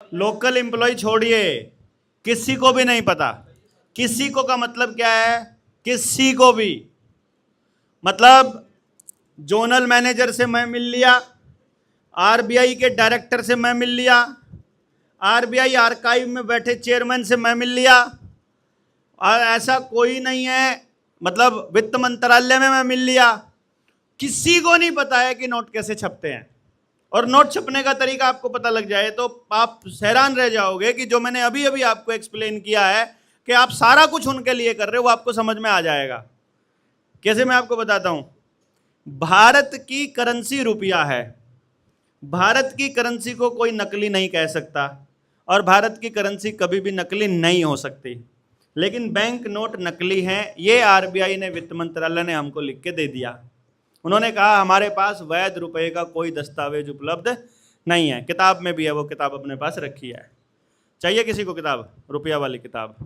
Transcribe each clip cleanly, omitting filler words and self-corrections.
Local employ छोड़िए, किसी को भी नहीं पता। किसी को का मतलब क्या है? किसी को भी, मतलब जोनल मैनेजर से मैं मिल लिया, आरबीआई के डायरेक्टर से मैं मिल लिया, आरबीआई आर्काइव में बैठे चेयरमैन से मैं मिल लिया, और ऐसा कोई नहीं है, मतलब वित्त मंत्रालय में मैं मिल लिया। किसी को नहीं पता है कि नोट कैसे छपते हैं। और नोट छपने का तरीका आपको पता लग जाए तो आप हैरान रह जाओगे कि जो मैंने अभी अभी आपको एक्सप्लेन किया है कि आप सारा कुछ उनके लिए कर रहे हो, वो आपको समझ में आ जाएगा। कैसे, मैं आपको बताता हूं। भारत की करेंसी रुपया है। भारत की करेंसी को कोई नकली नहीं कह सकता, और भारत की करेंसी कभी भी नकली नहीं हो सकती। लेकिन बैंक नोट नकली हैं, ये आरबीआई ने, वित्त मंत्रालय ने हमको लिख के दे दिया। उन्होंने कहा हमारे पास वैध रुपए का कोई दस्तावेज उपलब्ध नहीं है। किताब में भी है, वो किताब अपने पास रखी है। चाहिए किसी को किताब? रुपया वाली किताब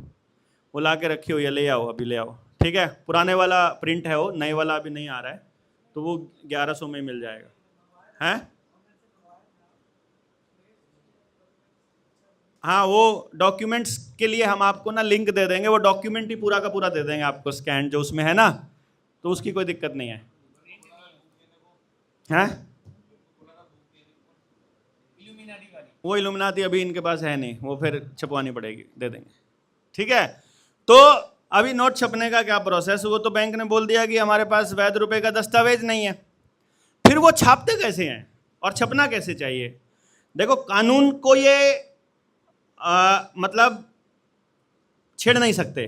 वो ला के रखी हुई है, ले आओ, अभी ले आओ। ठीक है, पुराने वाला प्रिंट है, वो नए वाला अभी नहीं आ रहा है, तो वो 1100 में मिल जाएगा। हैं? हाँ, वो डॉक्यूमेंट्स के लिए हम आपको ना लिंक दे देंगे, वो डॉक्यूमेंट ही पूरा का पूरा दे देंगे आपको, स्कैन जो उसमें है ना, तो उसकी कोई दिक्कत नहीं है। हैं? वो इल्यूमिनाटी अभी इनके पास है नहीं, वो फिर छपवानी पड़ेगी, दे देंगे। ठीक है, तो अभी नोट छपने का क्या प्रोसेस, वो तो बैंक ने बोल दिया कि हमारे पास वैध रुपए का दस्तावेज नहीं है। फिर वो छापते कैसे हैं और छपना कैसे चाहिए? देखो, कानून को ये मतलब छेड़ नहीं सकते,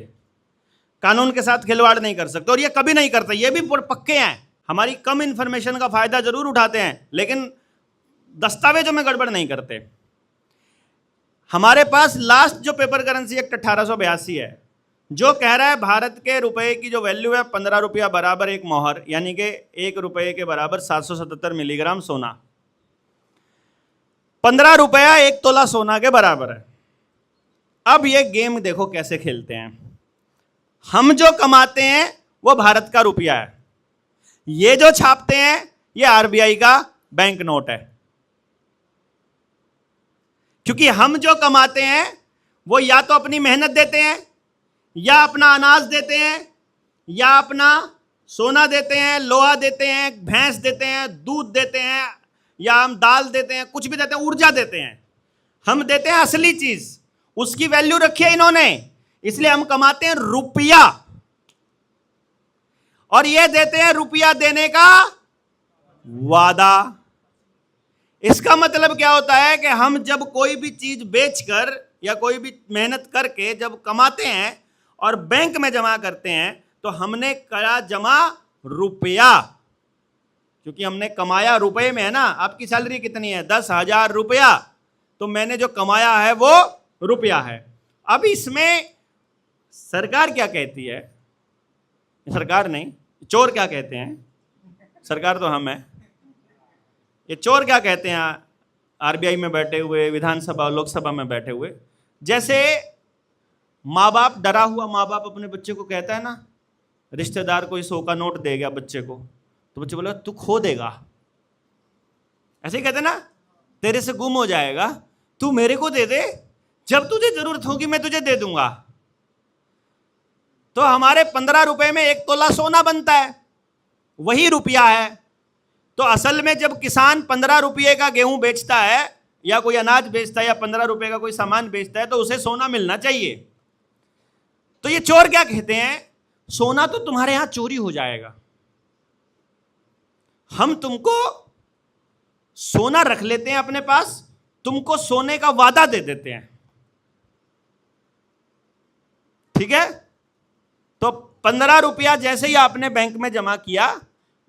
कानून के साथ खिलवाड़ नहीं कर सकते, और ये कभी नहीं करते। ये भी पक्के हैं, हमारी कम इंफॉर्मेशन का फायदा जरूर उठाते हैं, लेकिन दस्तावेजों में गड़बड़ नहीं करते। हमारे पास लास्ट जो पेपर करेंसी एक्ट 1882 है, जो कह रहा है भारत के रुपए की जो वैल्यू है 15 रुपया बराबर एक मोहर, यानी कि 1 रुपये के बराबर 777 मिलीग्राम सोना। 15 रुपया 1 तोला सोना के बराबर है। अब ये गेम देखो कैसे खेलते हैं। हम जो कमाते हैं वो भारत का रुपया है, ये जो छापते हैं ये आरबीआई का बैंक नोट है। क्योंकि हम जो कमाते हैं वो या तो अपनी मेहनत देते हैं, या अपना अनाज देते हैं, या अपना सोना देते हैं, लोहा देते हैं, भैंस देते हैं, दूध देते हैं, या हम दाल देते हैं, कुछ भी देते हैं, ऊर्जा देते हैं। हम देते हैं असली चीज, उसकी वैल्यू रखी है इन्होंने, इसलिए हम कमाते हैं रुपया, और ये देते हैं रुपया देने का वादा। इसका मतलब क्या होता है कि हम जब कोई भी चीज बेचकर या कोई भी मेहनत करके जब कमाते हैं और बैंक में जमा करते हैं, तो हमने करा जमा रुपया, क्योंकि हमने कमाया रुपए में है ना। आपकी सैलरी कितनी है? 10,000 रुपया, तो मैंने जो कमाया है वो रुपया है। अब इसमें सरकार क्या कहती है? सरकार नहीं, चोर क्या कहते हैं? सरकार तो हम है, ये चोर क्या कहते हैं? आरबीआई में बैठे हुए, विधानसभा लोकसभा में बैठे हुए। जैसे माँ बाप, डरा हुआ माँ बाप अपने बच्चे को कहता है ना, रिश्तेदार कोई 100 का नोट दे गया बच्चे को, तो बच्चे बोलेगा तू खो देगा। ऐसे ही कहते ना, तेरे से गुम हो जाएगा, तू मेरे को दे दे, जब तुझे जरूरत होगी मैं तुझे दे दूंगा। तो हमारे 15 रुपए में 1 तोला सोना बनता है, वही रुपया है। तो असल में जब किसान 15 रुपये का गेहूं बेचता है या कोई अनाज बेचता है या 15 रुपये का कोई सामान बेचता है, तो उसे सोना मिलना चाहिए। तो ये चोर क्या कहते हैं? सोना तो तुम्हारे यहां चोरी हो जाएगा, हम तुमको सोना रख लेते हैं अपने पास, तुमको सोने का वादा दे देते हैं। ठीक है, तो 15 रुपया जैसे ही आपने बैंक में जमा किया,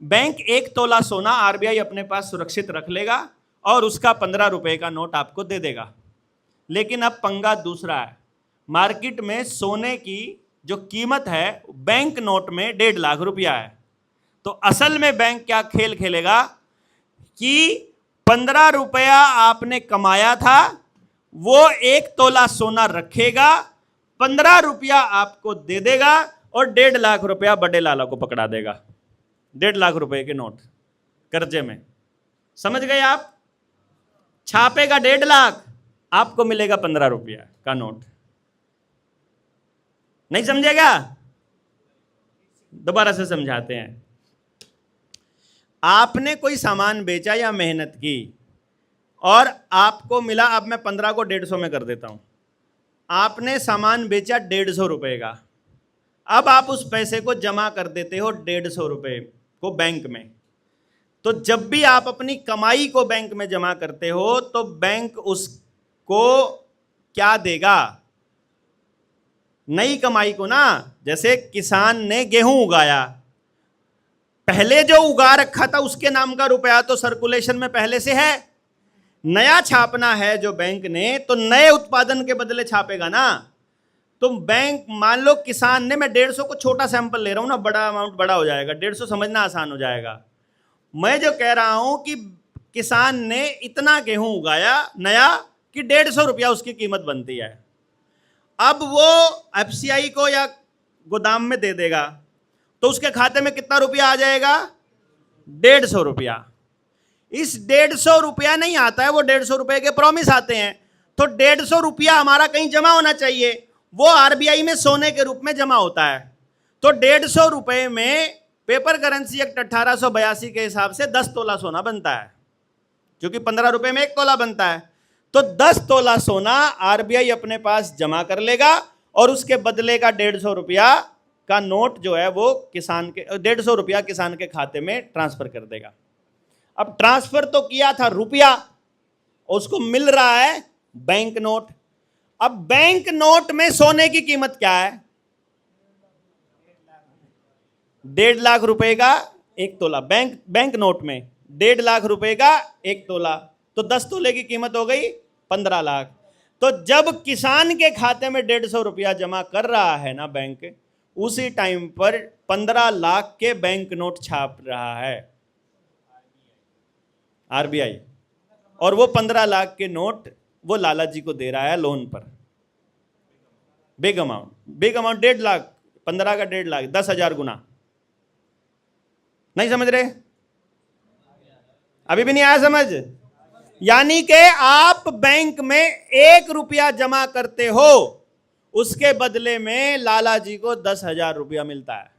बैंक 1 तोला सोना आरबीआई अपने पास सुरक्षित रख लेगा और उसका 15 रुपए का नोट आपको दे देगा। लेकिन अब पंगा दूसरा है, मार्केट में सोने की जो कीमत है बैंक नोट में 1.5 लाख रुपया है। तो असल में बैंक क्या खेल खेलेगा कि 15 रुपया आपने कमाया था, वो 1 तोला सोना रखेगा, 15 रुपया आपको दे देगा और 1.5 लाख रुपया बड़े लाला को पकड़ा देगा। 1.5 लाख रुपए के नोट कर्जे में, समझ गए आप? छापेगा 1.5 लाख, आपको मिलेगा 15 रुपया का नोट। नहीं समझेगा? दोबारा से समझाते हैं। आपने कोई सामान बेचा या मेहनत की और आपको मिला, अब मैं 15 को 150 में कर देता हूं। आपने सामान बेचा 150 रुपए का, अब आप उस पैसे को जमा कर देते हो 150 रुपए को बैंक में। तो जब भी आप अपनी कमाई को बैंक में जमा करते हो तो बैंक उसको क्या देगा? नई कमाई को ना। जैसे किसान ने गेहूं उगाया, पहले जो उगा रखा था उसके नाम का रुपया तो सर्कुलेशन में पहले से है। नया छापना है जो बैंक ने, तो नए उत्पादन के बदले छापेगा ना। तो बैंक, मान लो किसान ने, मैं 150 को छोटा सैंपल ले रहा हूं ना, बड़ा अमाउंट बड़ा हो जाएगा, 150 समझना आसान हो जाएगा। मैं जो कह रहा हूं कि किसान ने इतना गेहूं उगाया नया कि 150 रुपया उसकी कीमत बनती है। अब वो एफसीआई को या गोदाम में दे देगा तो उसके खाते में कितना रुपया आ जाएगा? 150 रुपया। इस 150 रुपया नहीं आता है, वो 150 रुपए के प्रॉमिस आते हैं। तो 150 रुपया हमारा कहीं जमा होना चाहिए, वो आरबीआई में सोने के रूप में जमा होता है। तो 150 रुपए में पेपर करेंसी एक्ट 1882 के हिसाब से 10 तोला सोना बनता है, क्योंकि 15 रुपए में 1 तोला बनता है। तो 10 तोला सोना आरबीआई अपने पास जमा कर लेगा और उसके बदले का 150 रुपया का नोट जो है वो किसान के, 150 रुपया किसान के खाते में ट्रांसफर कर देगा। अब ट्रांसफर तो किया था रुपया, उसको मिल रहा है बैंक नोट। अब बैंक नोट में सोने की कीमत क्या है? 1.5 लाख रुपए का 1 तोला। बैंक नोट में 1.5 लाख रुपए का 1 तोला, तो 10 तोले की कीमत हो गई 15 लाख। तो जब किसान के खाते में 150 रुपया जमा कर रहा है ना बैंक, उसी टाइम पर 15 लाख के बैंक नोट छाप रहा है आरबीआई, और वो 15 लाख के नोट वो लाला जी को दे रहा है लोन पर। बिग अमाउंट 1.5 लाख, 15 का 1.5 लाख, 10,000 गुना। नहीं समझ रहे? अभी भी नहीं आया समझ? यानी कि आप बैंक में 1 रुपया जमा करते हो, उसके बदले में लाला जी को 10,000 रुपया मिलता है।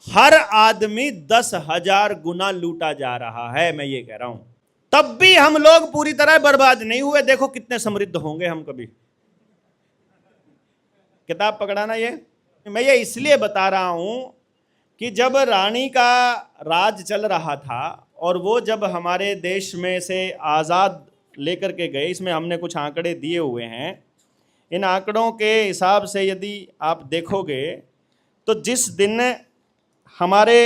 हर आदमी 10,000 गुना लूटा जा रहा है, मैं ये कह रहा हूं। तब भी हम लोग पूरी तरह बर्बाद नहीं हुए। देखो कितने समृद्ध होंगे हम कभी। किताब पकड़ाना ये मैं ये इसलिए बता रहा हूं कि जब रानी का राज चल रहा था और वो जब हमारे देश में से आज़ाद लेकर के गए, इसमें हमने कुछ आंकड़े दिए हुए हैं। इन आंकड़ों के हिसाब से यदि आप देखोगे तो जिस दिन हमारे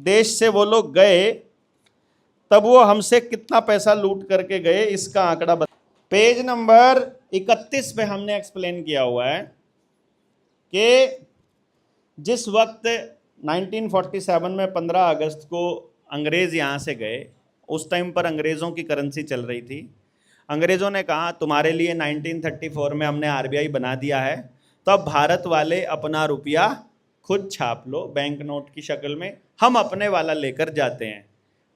देश से वो लोग गए तब वो हमसे कितना पैसा लूट करके गए, इसका आंकड़ा पेज नंबर 31 पे हमने एक्सप्लेन किया हुआ है कि जिस वक्त 1947 में 15 अगस्त को अंग्रेज़ यहाँ से गए, उस टाइम पर अंग्रेज़ों की करेंसी चल रही थी। अंग्रेज़ों ने कहा तुम्हारे लिए 1934 में हमने आरबीआई बना दिया है, तो अब भारत वाले अपना रुपया खुद छाप लो बैंक नोट की शक्ल में, हम अपने वाला लेकर जाते हैं।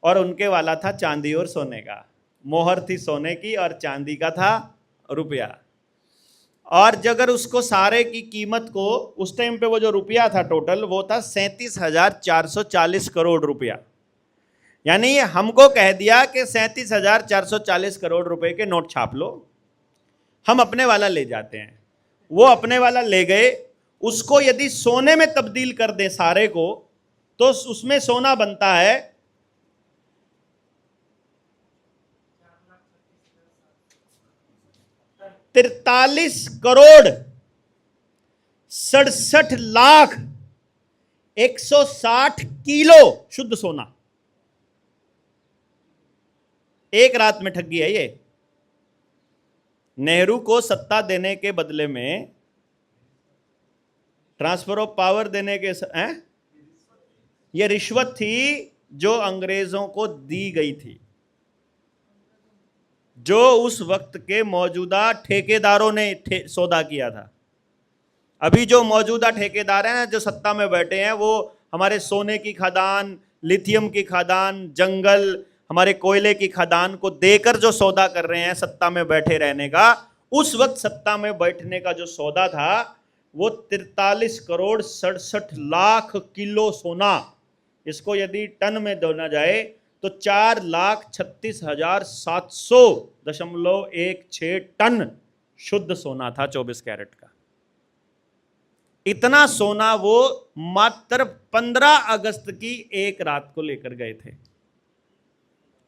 और उनके वाला था चांदी और सोने का, मोहर थी सोने की और चांदी का था रुपया। और अगर उसको सारे की कीमत को उस टाइम पे वो जो रुपया था टोटल वो था 37,440 करोड़ रुपया। यानी ये हमको कह दिया कि 37,440 करोड़ रुपए के नोट छाप लो, हम अपने वाला ले जाते हैं। वो अपने वाला ले गए, उसको यदि सोने में तब्दील कर दे सारे को तो उसमें सोना बनता है 43 करोड़ 67 लाख 160 किलो शुद्ध सोना। एक रात में ठगी है ये। नेहरू को सत्ता देने के बदले में, ट्रांसफर ऑफ पावर देने के ये रिश्वत थी जो अंग्रेजों को दी गई थी, जो उस वक्त के मौजूदा ठेकेदारों ने सौदा किया था। अभी जो मौजूदा ठेकेदार हैं जो सत्ता में बैठे हैं वो हमारे सोने की खदान, लिथियम की खदान, जंगल, हमारे कोयले की खदान को देकर जो सौदा कर रहे हैं सत्ता में बैठे रहने का, उस वक्त सत्ता में बैठने का जो सौदा था वो 43 करोड़ 67 लाख किलो सोना। इसको यदि टन में दोना जाए तो 4,36,700.16 टन शुद्ध सोना था 24 कैरेट का। इतना सोना वो मात्र 15 अगस्त की एक रात को लेकर गए थे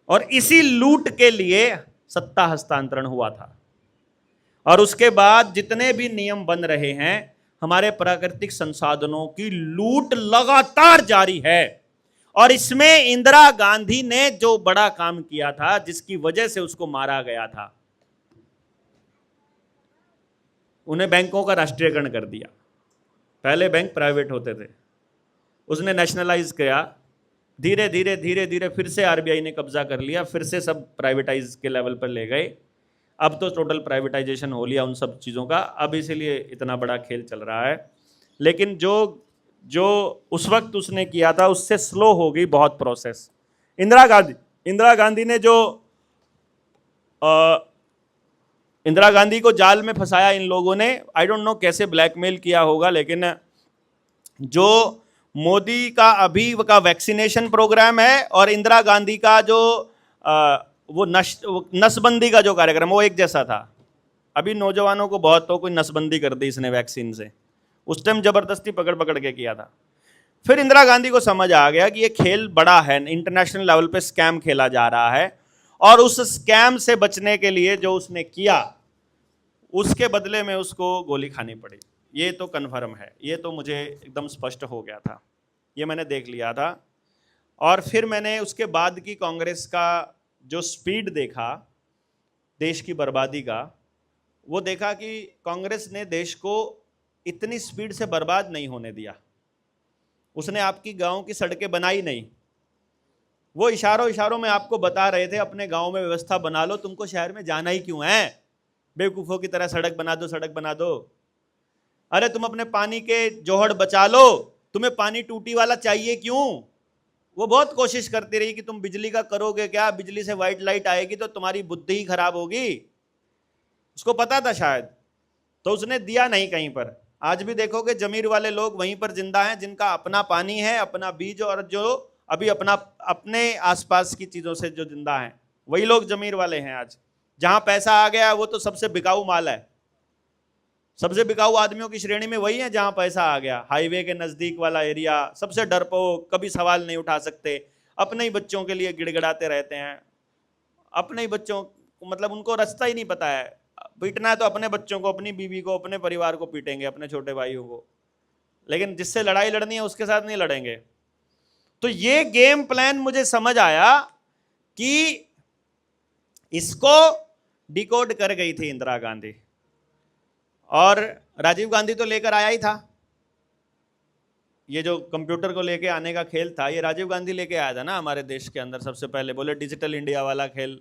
और इसी लूट के लिए सत्ता हस्तांतरण हुआ था। और उसके बाद जितने भी नियम बन रहे हैं, हमारे प्राकृतिक संसाधनों की लूट लगातार जारी है। और इसमें इंदिरा गांधी ने जो बड़ा काम किया था, जिसकी वजह से उसको मारा गया था, उन्हें बैंकों का राष्ट्रीयकरण कर दिया। पहले बैंक प्राइवेट होते थे, उसने नेशनलाइज किया, धीरे धीरे धीरे धीरे फिर से आरबीआई ने कब्जा कर लिया, फिर से सब प्राइवेटाइज के लेवल पर ले गए। अब तो टोटल प्राइवेटाइजेशन हो लिया उन सब चीज़ों का, अब इसीलिए इतना बड़ा खेल चल रहा है। लेकिन जो उस वक्त उसने किया था उससे स्लो हो गई बहुत प्रोसेस। इंदिरा गांधी ने जो इंदिरा गांधी को जाल में फंसाया इन लोगों ने, आई डोंट नो कैसे ब्लैकमेल किया होगा, लेकिन जो मोदी का अभी का वैक्सीनेशन प्रोग्राम है और इंदिरा गांधी का जो वो नसबंदी का जो कार्यक्रम, वो एक जैसा था। अभी नौजवानों को बहुत तो कोई नसबंदी कर दी इसने वैक्सीन से, उस टाइम जबरदस्ती पकड़ के किया था। फिर इंदिरा गांधी को समझ आ गया कि ये खेल बड़ा है, इंटरनेशनल लेवल पे स्कैम खेला जा रहा है, और उस स्कैम से बचने के लिए जो उसने किया उसके बदले में उसको गोली खानी पड़ी। ये तो कन्फर्म है, ये तो मुझे एकदम स्पष्ट हो गया था, ये मैंने देख लिया था। और फिर मैंने उसके बाद की कांग्रेस का जो स्पीड देखा देश की बर्बादी का, वो देखा कि कांग्रेस ने देश को इतनी स्पीड से बर्बाद नहीं होने दिया। उसने आपकी गांव की सड़कें बनाई नहीं, वो इशारों में आपको बता रहे थे अपने गांव में व्यवस्था बना लो, तुमको शहर में जाना ही क्यों है, बेवकूफ़ों की तरह सड़क बना दो। अरे तुम अपने पानी के जोहड़ बचा लो, तुम्हें पानी टूटी वाला चाहिए क्यों। वो बहुत कोशिश करती रही कि तुम बिजली का करोगे क्या, बिजली से वाइट लाइट आएगी तो तुम्हारी बुद्धि ही खराब होगी। उसको पता था शायद, तो उसने दिया नहीं कहीं पर। आज भी देखोगे जमीर वाले लोग वहीं पर जिंदा हैं जिनका अपना पानी है, अपना बीज, और जो अभी अपने आसपास की चीज़ों से जो जिंदा हैं वही लोग जमीर वाले हैं। आज जहाँ पैसा आ गया वो तो सबसे बिकाऊ माल है, सबसे बिकाऊ आदमियों की श्रेणी में वही है जहाँ पैसा आ गया। हाईवे के नज़दीक वाला एरिया, सबसे डरपोक, कभी सवाल नहीं उठा सकते, अपने ही बच्चों के लिए गिड़गिड़ाते रहते हैं, अपने ही बच्चों मतलब उनको रास्ता ही नहीं पता है। पीटना है तो अपने बच्चों को, अपनी बीवी को, अपने परिवार को पीटेंगे, अपने छोटे भाइयों को, लेकिन जिससे लड़ाई लड़नी है उसके साथ नहीं लड़ेंगे। तो ये गेम प्लान मुझे समझ आया कि इसको डिकोड कर गई थी इंदिरा गांधी, और राजीव गांधी तो लेकर आया ही था। ये जो कंप्यूटर को लेके आने का खेल था, ये राजीव गांधी लेके आया था ना हमारे देश के अंदर, सबसे पहले बोले डिजिटल इंडिया वाला खेल।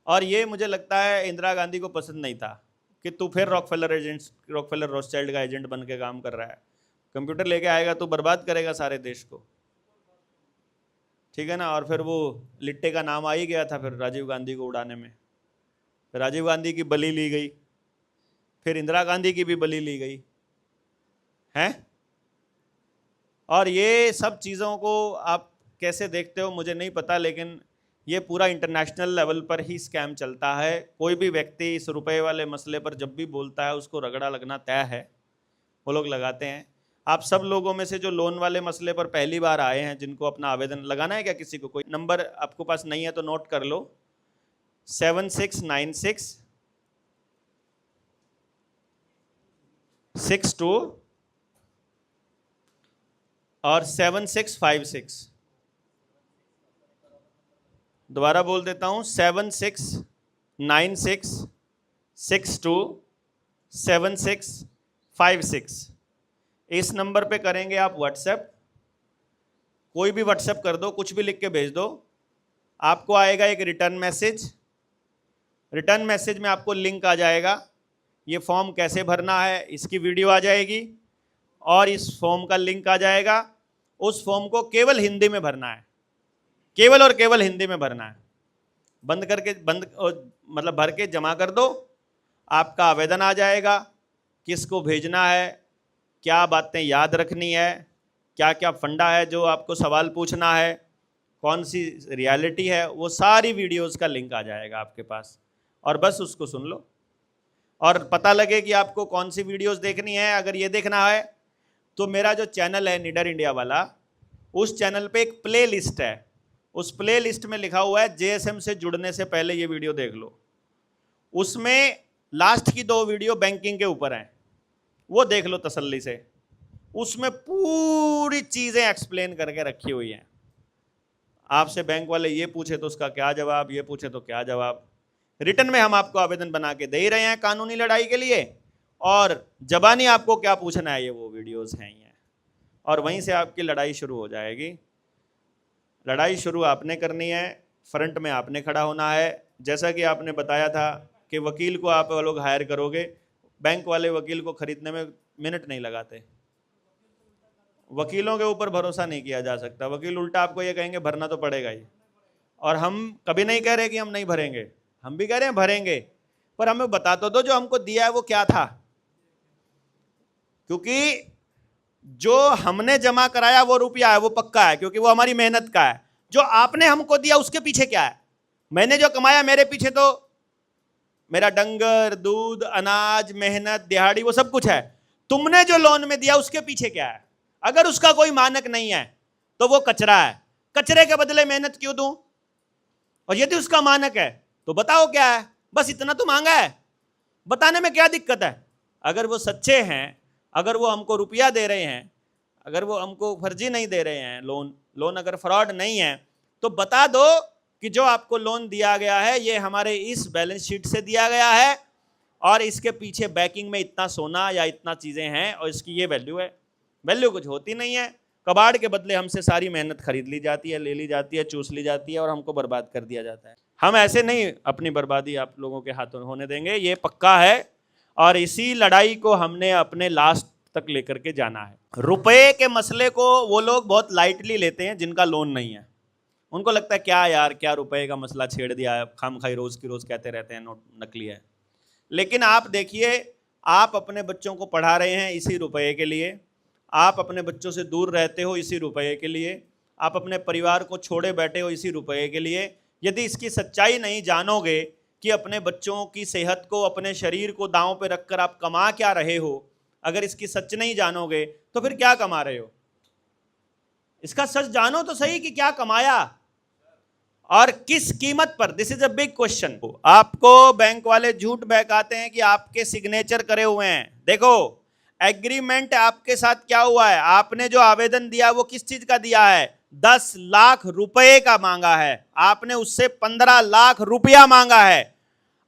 और ये मुझे लगता है इंदिरा गांधी को पसंद नहीं था कि तू फिर रॉकफेलर रोथस्चाइल्ड का एजेंट बन के काम कर रहा है, कंप्यूटर लेके आएगा तो बर्बाद करेगा सारे देश को, ठीक है ना। और फिर वो लिट्टे का नाम आ ही गया था फिर राजीव गांधी को उड़ाने में। फिर राजीव गांधी की बलि ली गई, फिर इंदिरा गांधी की भी बलि ली गई है। और ये सब चीज़ों को आप कैसे देखते हो मुझे नहीं पता, लेकिन ये पूरा इंटरनेशनल लेवल पर ही स्कैम चलता है। कोई भी व्यक्ति इस रुपए वाले मसले पर जब भी बोलता है उसको रगड़ा लगना तय है, वो लोग लगाते हैं। आप सब लोगों में से जो लोन वाले मसले पर पहली बार आए हैं, जिनको अपना आवेदन लगाना है क्या, किसी को कोई नंबर आपको पास नहीं है तो नोट कर लो, 7696 62 और 7656। दोबारा बोल देता हूं, 7696 62 7656। इस नंबर पे करेंगे आप व्हाट्सएप, कोई भी व्हाट्सएप कर दो, कुछ भी लिख के भेज दो, आपको आएगा एक रिटर्न मैसेज। रिटर्न मैसेज में आपको लिंक आ जाएगा, ये फॉर्म कैसे भरना है इसकी वीडियो आ जाएगी, और इस फॉर्म का लिंक आ जाएगा। उस फॉर्म को केवल हिंदी में भरना है, केवल और केवल हिंदी में भरना है। बंद करके मतलब भर के जमा कर दो, आपका आवेदन आ जाएगा, किसको भेजना है, क्या बातें याद रखनी है, क्या क्या फंडा है जो आपको सवाल पूछना है, कौन सी रियलिटी है, वो सारी वीडियोस का लिंक आ जाएगा आपके पास, और बस उसको सुन लो और पता लगे कि आपको कौन सी वीडियोस देखनी है। अगर ये देखना है तो मेरा जो चैनल है निडर इंडिया वाला, उस चैनल पे एक प्ले लिस्ट है, उस प्ले लिस्ट में लिखा हुआ है जेएसएम से जुड़ने से पहले ये वीडियो देख लो। उसमें लास्ट की 2 वीडियो बैंकिंग के ऊपर हैं, वो देख लो तसल्ली से। उसमें पूरी चीज़ें एक्सप्लेन करके रखी हुई हैं। आपसे बैंक वाले ये पूछे तो उसका क्या जवाब, ये पूछे तो क्या जवाब। रिटर्न में हम आपको आवेदन बना के दे ही रहे हैं कानूनी लड़ाई के लिए, और जबानी आपको क्या पूछना है ये वो वीडियोस हैं ये, और वहीं से आपकी लड़ाई शुरू हो जाएगी। लड़ाई शुरू आपने करनी है, फ्रंट में आपने खड़ा होना है। जैसा कि आपने बताया था कि वकील को आप लोग हायर करोगे, बैंक वाले वकील को खरीदने में मिनट नहीं लगाते। वकीलों के ऊपर भरोसा नहीं किया जा सकता। वकील उल्टा आपको ये कहेंगे भरना तो पड़ेगा ही, और हम कभी नहीं कह रहे कि हम नहीं भरेंगे, हम भी कह रहे हैं भरेंगे, पर हमें बता तो दो जो हमको दिया है वो क्या था। क्योंकि जो हमने जमा कराया वो रुपया है, वो पक्का है, क्योंकि वो हमारी मेहनत का है। जो आपने हमको दिया उसके पीछे क्या है? मैंने जो कमाया मेरे पीछे तो मेरा डंगर, दूध, अनाज, मेहनत, दिहाड़ी, वो सब कुछ है। तुमने जो लोन में दिया उसके पीछे क्या है? अगर उसका कोई मानक नहीं है तो वो कचरा है। कचरे के बदले मेहनत क्यों दूं? और यदि उसका मानक है तो बताओ क्या है। बस इतना तो मांगा है, बताने में क्या दिक्कत है? अगर वो सच्चे हैं, अगर वो हमको रुपया दे रहे हैं, अगर वो हमको फर्जी नहीं दे रहे हैं, लोन अगर फ्रॉड नहीं है, तो बता दो कि जो आपको लोन दिया गया है ये हमारे इस बैलेंस शीट से दिया गया है, और इसके पीछे बैकिंग में इतना सोना या इतना चीज़ें हैं, और इसकी ये वैल्यू है। वैल्यू कुछ होती नहीं है। कबाड़ के बदले हमसे सारी मेहनत खरीद ली जाती है, ले ली जाती है, चूस ली जाती है, और हमको बर्बाद कर दिया जाता है। हम ऐसे नहीं अपनी बर्बादी आप लोगों के हाथों होने देंगे, ये पक्का है। और इसी लड़ाई को हमने अपने लास्ट तक लेकर के जाना है। रुपए के मसले को वो लोग बहुत लाइटली लेते हैं जिनका लोन नहीं है। उनको लगता है क्या यार, क्या रुपए का मसला छेड़ दिया है, खामखाई रोज की रोज कहते रहते हैं नोट नकली है। लेकिन आप देखिए, आप अपने बच्चों को पढ़ा रहे हैं इसी रुपए के लिए, आप अपने बच्चों से दूर रहते हो इसी रुपए के लिए, आप अपने परिवार को छोड़े बैठे हो इसी रुपए के लिए। यदि इसकी सच्चाई नहीं जानोगे कि अपने बच्चों की सेहत को, अपने शरीर को दांव पे रखकर आप कमा क्या रहे हो, अगर इसकी सच नहीं जानोगे तो फिर क्या कमा रहे हो? इसका सच जानो तो सही कि क्या कमाया और किस कीमत पर। This is a big question. आपको बैंक वाले झूठ बहकाते हैं कि आपके सिग्नेचर करे हुए हैं। देखो, एग्रीमेंट आपके साथ क्या हुआ है, आपने जो आवेदन दिया वो किस चीज का दिया है? 10 लाख रुपए का मांगा है। आपने उससे 15 लाख रुपया मांगा है।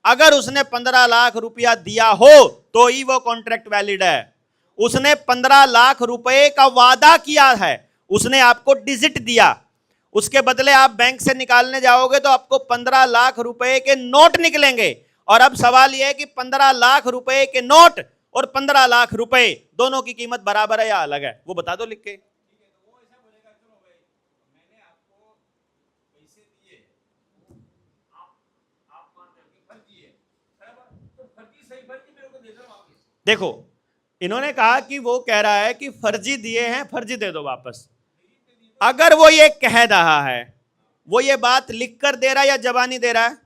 अगर उसने 15 लाख रुपया दिया हो तो ही वो कॉन्ट्रैक्ट वैलिड है। उसने 15 लाख रुपए का वादा किया है, उसने आपको डिजिट दिया, उसके बदले आप बैंक से निकालने जाओगे तो आपको 15 लाख रुपए के नोट निकलेंगे। और अब सवाल यह है कि 15 लाख रुपए के नोट और 15 लाख रुपए दोनों की कीमत बराबर है या अलग है? वो बता दो लिख के। देखो, इन्होंने कहा कि वो कह रहा है कि फर्जी दिए हैं, फर्जी दे दो वापस। अगर वो ये कह रहा है, वो ये बात लिख कर दे रहा है या जबानी दे रहा है?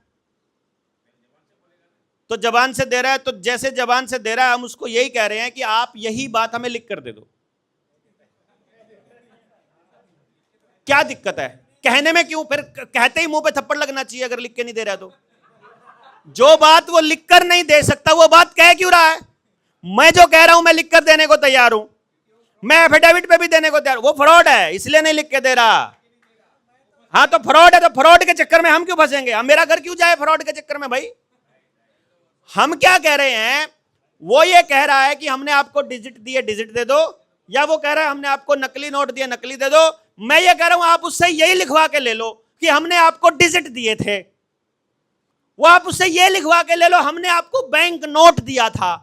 तो जबान से दे रहा है, तो जैसे जबान से दे रहा है हम उसको यही कह रहे हैं कि आप यही बात हमें लिख कर दे दो। क्या दिक्कत है कहने में? क्यों फिर कहते ही मुंह पे थप्पड़ लगना चाहिए अगर लिख के नहीं दे रहा तो? जो बात वो लिख कर नहीं दे सकता वो बात कह क्यों रहा है? मैं जो कह रहा हूं मैं लिख कर देने को तैयार हूं, मैं एफिडेविट पे भी देने को तैयार। वो फ्रॉड है इसलिए नहीं लिख के दे रहा। हाँ तो फ्रॉड है, तो फ्रॉड के चक्कर में हम क्यों फंसेंगे? हम, मेरा घर क्यों जाए फ्रॉड के चक्कर में भाई? हम क्या कह रहे हैं, वो ये कह रहा है कि हमने आपको डिजिट दिए, डिजिट दे दो, या वो कह रहा है हमने आपको नकली नोट दिए, नकली दे दो। मैं ये कह रहा हूं आप उससे यही लिखवा के ले लो कि हमने आपको डिजिट दिए थे। वो आप उससे ये लिखवा के ले लो हमने आपको बैंक नोट दिया था।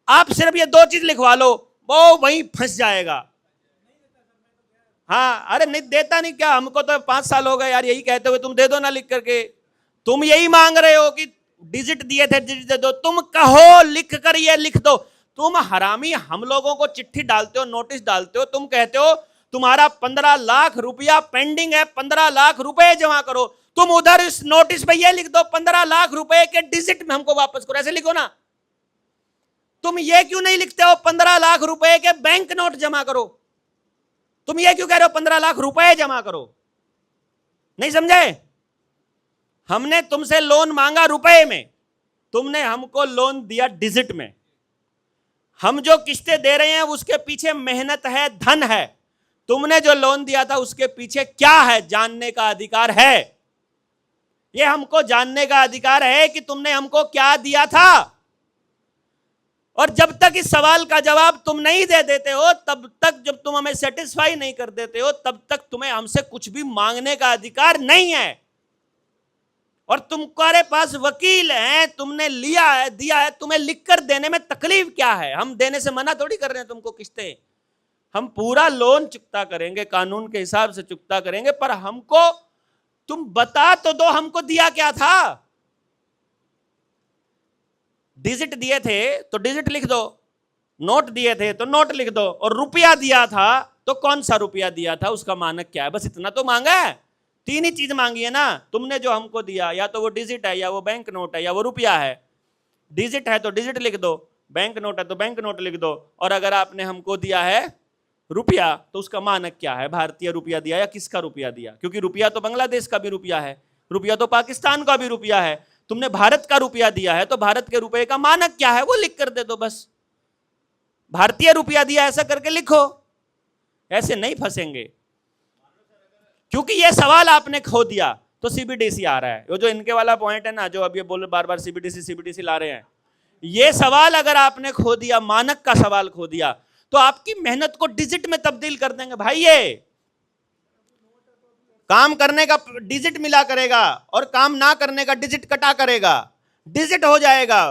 आप सिर्फ ये 2 चीज लिखवा लो, वो वहीं फंस जाएगा। हाँ, अरे नहीं देता नहीं क्या, हमको तो 5 साल हो गए यार यही कहते हुए, तुम दे दो ना लिख करके। तुम यही मांग रहे हो कि डिजिट दिए थे, डिजिट दे दो, तुम कहो लिख कर ये लिख दो। तुम हरामी, हम लोगों को चिट्ठी डालते हो, नोटिस डालते हो, तुम कहते हो तुम्हारा 15 लाख रुपया पेंडिंग है, 15 लाख रुपए जमा करो। तुम उधर इस नोटिस पे ये लिख दो 15 लाख रुपए के डिजिट में हमको वापस करो, ऐसे लिखो ना। तुम ये क्यों नहीं लिखते हो 15 लाख रुपए के बैंक नोट जमा करो? तुम ये क्यों कह रहे हो 15 लाख रुपए जमा करो? नहीं समझे? हमने तुमसे लोन मांगा रुपए में, तुमने हमको लोन दिया डिजिट में। हम जो किस्तें दे रहे हैं उसके पीछे मेहनत है, धन है। तुमने जो लोन दिया था उसके पीछे क्या है, जानने का अधिकार है। ये हमको जानने का अधिकार है कि तुमने हमको क्या दिया था। और जब तक इस सवाल का जवाब तुम नहीं दे देते हो, तब तक, जब तुम हमें सेटिस्फाई नहीं कर देते हो, तब तक तुम्हें हमसे कुछ भी मांगने का अधिकार नहीं है। और तुम्हारे पास वकील हैं, तुमने लिया है, दिया है, तुम्हें लिखकर देने में तकलीफ क्या है? हम देने से मना थोड़ी कर रहे हैं तुमको किस्तें। हम पूरा लोन चुकता करेंगे, कानून के हिसाब से चुकता करेंगे, पर हमको तुम बता तो दो हमको दिया क्या था। डिजिट दिए थे तो डिजिट लिख दो, नोट दिए थे तो नोट लिख दो, और रुपया दिया था तो कौन सा रुपया दिया था, उसका मानक क्या है, बस इतना तो मांगा है। 3 ही चीज मांगी है ना तुमने जो हमको दिया, या तो वो डिजिट है, या वो बैंक नोट है, या वो रुपया है। डिजिट है तो डिजिट लिख दो, बैंक नोट है तो बैंक नोट लिख दो, और अगर आपने हमको दिया है रुपया तो उसका मानक क्या है, भारतीय रुपया दिया या किसका रुपया दिया? क्योंकि रुपया तो बांग्लादेश का भी रुपया है, रुपया तो पाकिस्तान का भी रुपया है, तुमने भारत का रुपया दिया है तो भारत के रुपये का मानक क्या है वो लिख कर दे दो बस। भारतीय रुपया दिया ऐसा करके लिखो, ऐसे नहीं फंसेंगे। क्योंकि ये सवाल आपने खो दिया तो सीबीडीसी आ रहा है। वो जो इनके वाला पॉइंट है ना, जो अब ये बोल बार बार सीबीडीसी ला रहे हैं, ये सवाल अगर आपने खो दिया, मानक का सवाल खो दिया, तो आपकी मेहनत को डिजिट में तब्दील कर देंगे भाई। ये काम करने का डिजिट मिला करेगा और काम ना करने का डिजिट कटा करेगा, डिजिट हो जाएगा,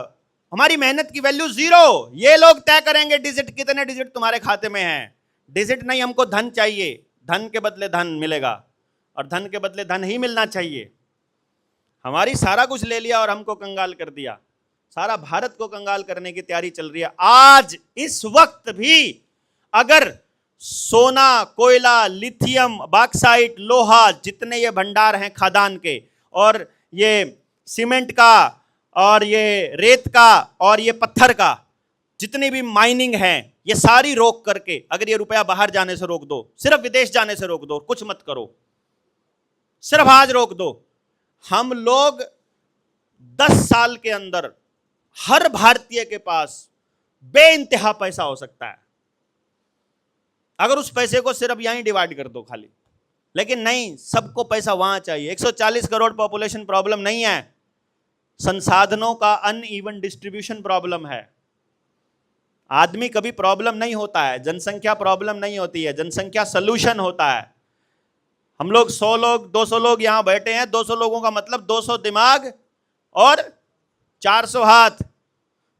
हमारी मेहनत की वैल्यू 0। ये लोग तय करेंगे डिजिट, कितने डिजिट तुम्हारे खाते में हैं। डिजिट नहीं, हमको धन चाहिए, धन के बदले धन मिलेगा, और धन के बदले धन ही मिलना चाहिए। हमारी सारा कुछ ले लिया और हमको कंगाल कर दिया, सारा भारत को कंगाल करने की तैयारी चल रही है। आज इस वक्त भी अगर सोना, कोयला, लिथियम, बॉक्साइट, लोहा, जितने ये भंडार हैं खादान के, और ये सीमेंट का, और ये रेत का, और ये पत्थर का, जितनी भी माइनिंग है, ये सारी रोक करके, अगर ये रुपया बाहर जाने से रोक दो, सिर्फ विदेश जाने से रोक दो, कुछ मत करो, सिर्फ आज रोक दो, हम लोग 10 साल के अंदर हर भारतीय के पास बेइंतहा पैसा हो सकता है, अगर उस पैसे को सिर्फ यहीं डिवाइड कर दो खाली। लेकिन नहीं, सबको पैसा वहां चाहिए। 140 करोड़ पॉपुलेशन प्रॉब्लम नहीं है, संसाधनों का अनइवन डिस्ट्रीब्यूशन प्रॉब्लम है। आदमी कभी प्रॉब्लम नहीं होता है, जनसंख्या प्रॉब्लम नहीं होती है, जनसंख्या सॉल्यूशन होता है। हम लोग 100 लोग 200 लोग यहां बैठे हैं, 200 लोगों का मतलब 200 दिमाग और 400 हाथ।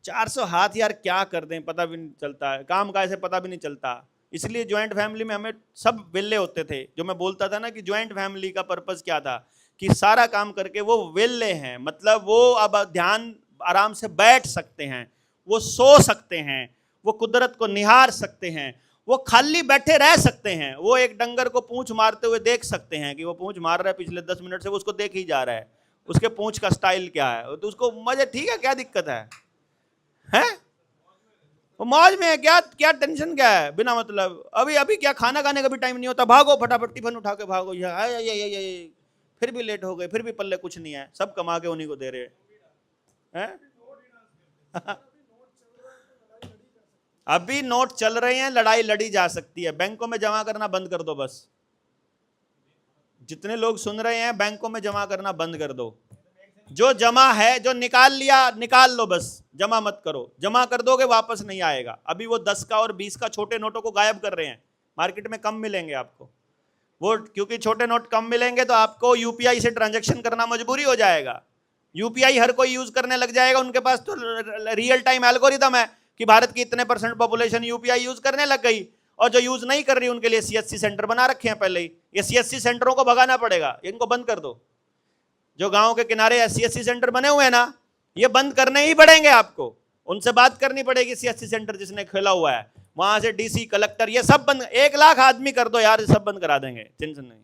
400 हाथ यार क्या कर दें पता भी नहीं चलता है, काम का ऐसे पता भी नहीं चलता। इसलिए ज्वाइंट फैमिली में हमें सब वेले होते थे। जो मैं बोलता था ना कि ज्वाइंट फैमिली का पर्पस क्या था, कि सारा काम करके वो वेले हैं, मतलब वो अब ध्यान आराम से बैठ सकते हैं, वो सो सकते हैं, वो कुदरत को निहार सकते हैं, वो खाली बैठे रह सकते हैं, वो एक डंगर को पूंछ मारते हुए देख सकते हैं कि वो पूंछ मार रहा है पिछले 10 मिनट से, वो उसको देख ही जा रहा है, उसके पूंछ का स्टाइल क्या है, तो उसको मजे, ठीक है, क्या दिक्कत है, हैं? वो मौज में है, क्या क्या टेंशन क्या है बिना मतलब। अभी क्या खाना खाने का भी टाइम नहीं होता, भागो फटाफट टिफिन उठा के भागो, ये फिर भी लेट हो गए, फिर भी पल्ले कुछ नहीं है, सब कमा के उन्हीं को दे रहे हैं। अभी नोट चल रहे हैं, लड़ाई लड़ी जा सकती है। बैंकों में जमा करना बंद कर दो बस। जितने लोग सुन रहे हैं, बैंकों में जमा करना बंद कर दो। जो जमा है, जो निकाल लिया निकाल लो बस, जमा मत करो। जमा कर दोगे वापस नहीं आएगा। अभी वो 10 का और 20 का छोटे नोटों को गायब कर रहे हैं, मार्केट में कम मिलेंगे आपको वो, क्योंकि छोटे नोट कम मिलेंगे तो आपको यूपीआई से ट्रांजैक्शन करना मजबूरी हो जाएगा। यूपीआई हर कोई यूज करने लग जाएगा, उनके पास तो रियल टाइम एल्गोरिदम है कि भारत की इतने % पॉपुलेशन यूपीआई यूज करने लग गई। और जो यूज नहीं कर रही उनके लिए सीएससी सेंटर बना रखे हैं पहले ही। ये सीएससी सेंटरों को भगाना पड़ेगा, इनको बंद कर दो। जो गांव के किनारे सीएससी सेंटर बने हुए हैं ना, ये बंद करने ही पड़ेंगे आपको। उनसे बात करनी पड़ेगी, सीएससी सेंटर जिसने खोला हुआ है वहां से डीसी कलेक्टर ये सब बंद, 1 लाख आदमी कर दो यार, ये सब बंद करा देंगे, टेंशन नहीं।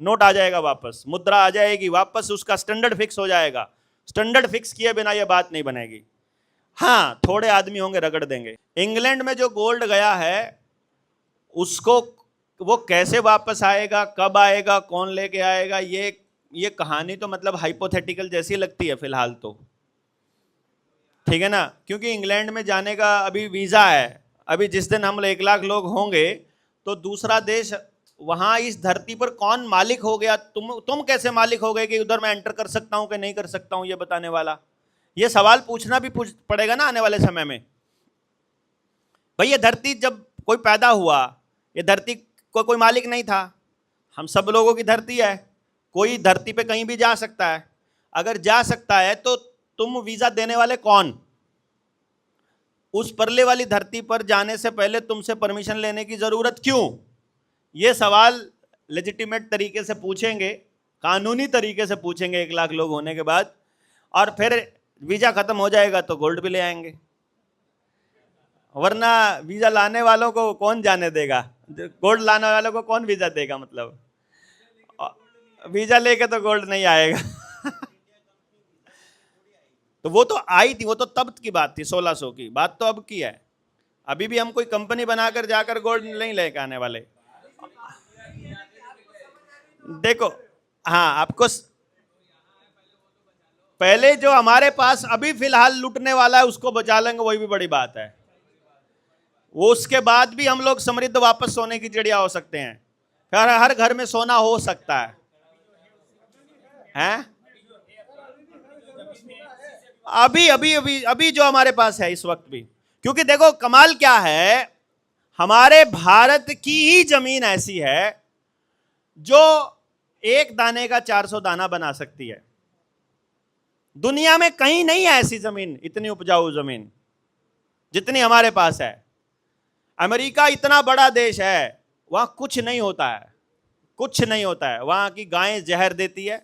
नोट आ जाएगा वापस, मुद्रा आ जाएगी वापस, उसका स्टैंडर्ड फिक्स हो जाएगा। स्टैंडर्ड फिक्स किए बिना ये बात नहीं बनेगी। हाँ, थोड़े आदमी होंगे रगड़ देंगे। इंग्लैंड में जो गोल्ड गया है उसको वो कैसे वापस आएगा, कब आएगा, कौन लेके आएगा, ये कहानी तो मतलब हाइपोथेटिकल जैसी लगती है फिलहाल तो, ठीक है ना। क्योंकि इंग्लैंड में जाने का अभी वीजा है। अभी जिस दिन हम 1 लाख लोग होंगे तो दूसरा देश, वहां इस धरती पर कौन मालिक हो गया, तुम कैसे मालिक हो गए कि उधर मैं एंटर कर सकता हूं कि नहीं कर सकता हूं, ये बताने वाला। ये सवाल पूछना भी पड़ेगा ना आने वाले समय में। भाई ये धरती जब कोई पैदा हुआ, ये धरती को कोई मालिक नहीं था, हम सब लोगों की धरती है। कोई धरती पे कहीं भी जा सकता है। अगर जा सकता है तो तुम वीजा देने वाले कौन? उस परले वाली धरती पर जाने से पहले तुमसे परमिशन लेने की जरूरत क्यों? ये सवाल लेजिटिमेट तरीके से पूछेंगे, कानूनी तरीके से पूछेंगे 1 लाख लोग होने के बाद, और फिर वीजा खत्म हो जाएगा तो गोल्ड भी ले आएंगे। वरना वीजा लाने वालों को कौन जाने देगा? गोल्ड लाने वालों को कौन वीजा देगा? मतलब वीजा लेके तो गोल्ड नहीं आएगा। तो वो तो आई थी, वो तो तब की बात थी, 1600 की बात तो अब की है। अभी भी हम कोई कंपनी बनाकर जाकर गोल्ड नहीं लेके आने वाले। देखो, हाँ, आपको पहले जो हमारे पास अभी फिलहाल लूटने वाला है उसको बचा लेंगे, वही भी बड़ी बात है। वो उसके बाद भी हम लोग समृद्ध वापस सोने की चिड़िया हो सकते हैं। हर घर में सोना हो सकता है, हैं? अभी अभी अभी अभी जो हमारे पास है इस वक्त भी। क्योंकि देखो कमाल क्या है, हमारे भारत की ही जमीन ऐसी है जो 1 दाने का 400 दाना बना सकती है। दुनिया में कहीं नहीं है ऐसी जमीन, इतनी उपजाऊ जमीन जितनी हमारे पास है। अमेरिका इतना बड़ा देश है, वहां कुछ नहीं होता है, कुछ नहीं होता है। वहां की गायें जहर देती है,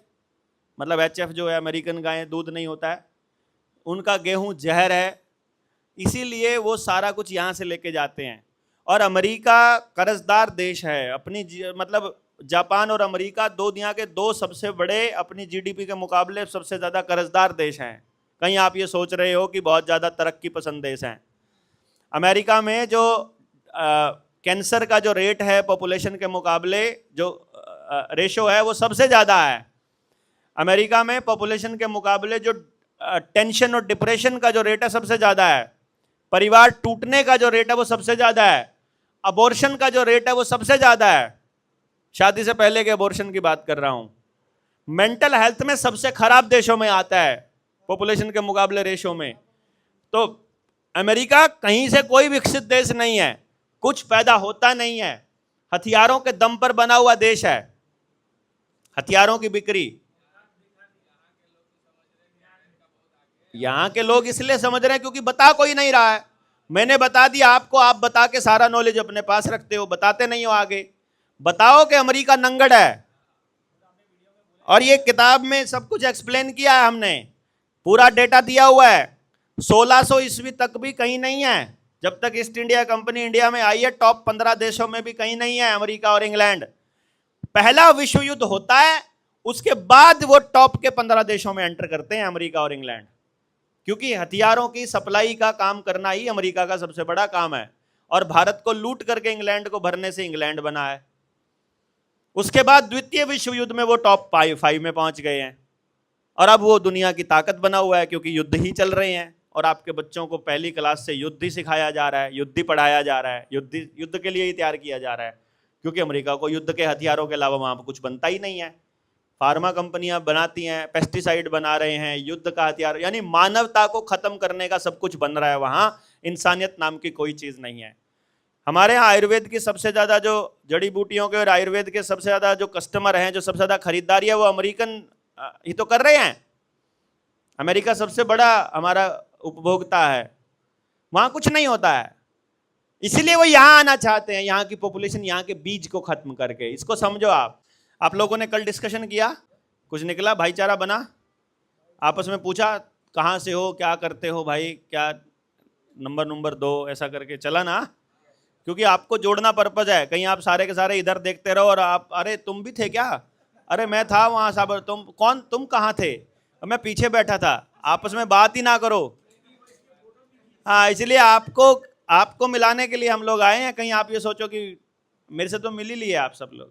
मतलब HF जो है अमेरिकन गायें, दूध नहीं होता है। उनका गेहूं जहर है, इसीलिए वो सारा कुछ यहाँ से लेके जाते हैं। और अमेरिका कर्जदार देश है अपनी, मतलब जापान और अमेरिका दुनिया के 2 सबसे बड़े, अपनी GDP के मुकाबले सबसे ज़्यादा कर्जदार देश हैं। कहीं आप ये सोच रहे हो कि बहुत ज़्यादा तरक्की पसंद देश हैं। अमेरिका में जो कैंसर का जो रेट है पॉपुलेशन के मुकाबले, जो रेशो है वो सबसे ज़्यादा है। अमेरिका में पॉपुलेशन के मुकाबले जो टेंशन और डिप्रेशन का जो रेट है सबसे ज़्यादा है। परिवार टूटने का जो रेट है वो सबसे ज़्यादा है। अबॉर्शन का जो रेट है वो सबसे ज़्यादा है। शादी से पहले के अबॉर्शन की बात कर रहा हूं। मेंटल हेल्थ में सबसे खराब देशों में आता है पॉपुलेशन के मुकाबले रेशो में। तो अमेरिका कहीं से कोई विकसित देश नहीं है, कुछ पैदा होता नहीं है, हथियारों के दम पर बना हुआ देश है, हथियारों की बिक्री। यहां के लोग इसलिए समझ रहे हैं क्योंकि बता कोई नहीं रहा है। मैंने बता दिया आपको, आप बता के सारा नॉलेज अपने पास रखते हो, बताते नहीं हो आगे। बताओ कि अमेरिका नंगड़ है। और ये किताब में सब कुछ एक्सप्लेन किया है हमने, पूरा डेटा दिया हुआ है। 1600 ईस्वी तक भी कहीं नहीं है, जब तक ईस्ट इंडिया कंपनी इंडिया में आई है, टॉप 15 देशों में भी कहीं नहीं है अमेरिका और इंग्लैंड। पहला विश्व युद्ध होता है, उसके बाद वो टॉप के 15 देशों में एंटर करते हैं अमेरिका और इंग्लैंड। क्योंकि हथियारों की सप्लाई का काम करना ही अमेरिका का सबसे बड़ा काम है, और भारत को लूट करके इंग्लैंड को भरने से इंग्लैंड बना है। उसके बाद द्वितीय विश्व युद्ध में वो टॉप 5 में पहुंच गए हैं, और अब वो दुनिया की ताकत बना हुआ है, क्योंकि युद्ध ही चल रहे हैं। और आपके बच्चों को पहली क्लास से युद्ध ही सिखाया जा रहा है, युद्ध ही पढ़ाया जा रहा है, युद्ध के लिए ही तैयार किया जा रहा है। क्योंकि अमेरिका को युद्ध के हथियारों के अलावा वहां पर कुछ बनता ही नहीं है। फार्मा कंपनियां बनाती हैं, पेस्टिसाइड बना रहे हैं, युद्ध का हथियार, यानी मानवता को खत्म करने का सब कुछ बन रहा है वहां। इंसानियत नाम की कोई चीज नहीं है। हमारे यहाँ आयुर्वेद की सबसे ज़्यादा जो जड़ी बूटियों के और आयुर्वेद के सबसे ज़्यादा जो कस्टमर हैं, जो सबसे ज़्यादा खरीदारी है, वो अमेरिकन ही तो कर रहे हैं। अमेरिका सबसे बड़ा हमारा उपभोक्ता है। वहाँ कुछ नहीं होता है। इसलिए वो यहां आना चाहते हैं, यहाँ की पॉपुलेशन, यहाँ के बीज को खत्म करके। इसको समझो आप लोगों ने कल डिस्कशन किया, कुछ निकला, भाईचारा बना, आपस में पूछा कहाँ से हो, क्या करते हो भाई, क्या नंबर 2 ऐसा करके चला ना, क्योंकि आपको जोड़ना पर्पज है। कहीं आप सारे के सारे इधर देखते रहो और आप, अरे तुम भी थे क्या, अरे मैं था वहां साहब, तुम कहाँ थे, मैं पीछे बैठा था, आपस में बात ही ना करो। हाँ, इसलिए आपको मिलाने के लिए हम लोग आए हैं। कहीं आप ये सोचो कि मेरे से तो मिल ही लिए आप सब लोग।